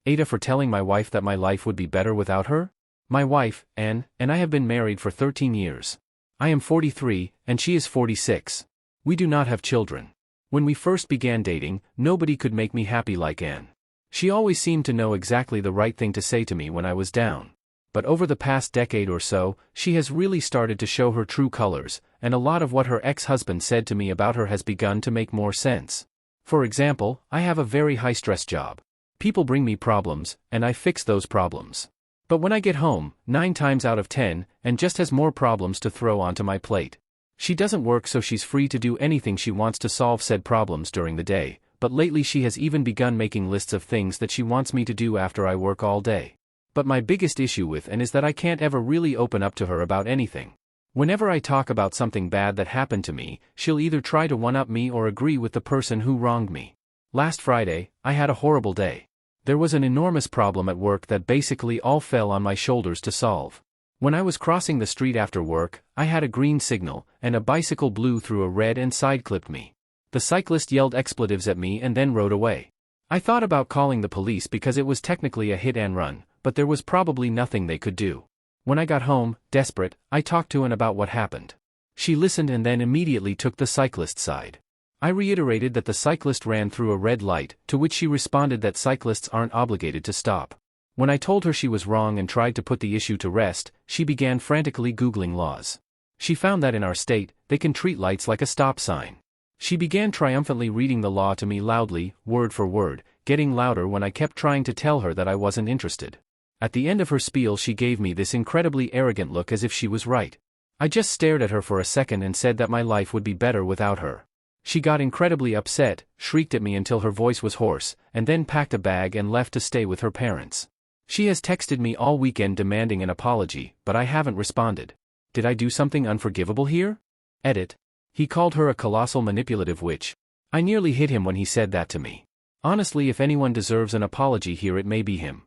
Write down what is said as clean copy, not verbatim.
AITA for telling my wife that my life would be better without her? My wife, Anne, and I have been married for 13 years. I am 43, and she is 46. We do not have children. When we first began dating, nobody could make me happy like Anne. She always seemed to know exactly the right thing to say to me when I was down. But over the past decade or so, she has really started to show her true colors, and a lot of what her ex-husband said to me about her has begun to make more sense. For example, I have a very high-stress job. People bring me problems, and I fix those problems. But when I get home, 9 times out of 10, Anne just has more problems to throw onto my plate. She doesn't work, so she's free to do anything she wants to solve said problems during the day, but lately she has even begun making lists of things that she wants me to do after I work all day. But my biggest issue with Anne is that I can't ever really open up to her about anything. Whenever I talk about something bad that happened to me, she'll either try to one-up me or agree with the person who wronged me. Last Friday, I had a horrible day. There was an enormous problem at work that basically all fell on my shoulders to solve. When I was crossing the street after work, I had a green signal, and a bicycle blew through a red and side-clipped me. The cyclist yelled expletives at me and then rode away. I thought about calling the police because it was technically a hit and run, but there was probably nothing they could do. When I got home, desperate, I talked to Anne about what happened. She listened and then immediately took the cyclist's side. I reiterated that the cyclist ran through a red light, to which she responded that cyclists aren't obligated to stop. When I told her she was wrong and tried to put the issue to rest, she began frantically Googling laws. She found that in our state, they can treat lights like a stop sign. She began triumphantly reading the law to me loudly, word for word, getting louder when I kept trying to tell her that I wasn't interested. At the end of her spiel, she gave me this incredibly arrogant look as if she was right. I just stared at her for a second and said that my life would be better without her. She got incredibly upset, shrieked at me until her voice was hoarse, and then packed a bag and left to stay with her parents. She has texted me all weekend demanding an apology, but I haven't responded. Did I do something unforgivable here? Edit. He called her a colossal manipulative witch. I nearly hit him when he said that to me. Honestly, if anyone deserves an apology here, it may be him.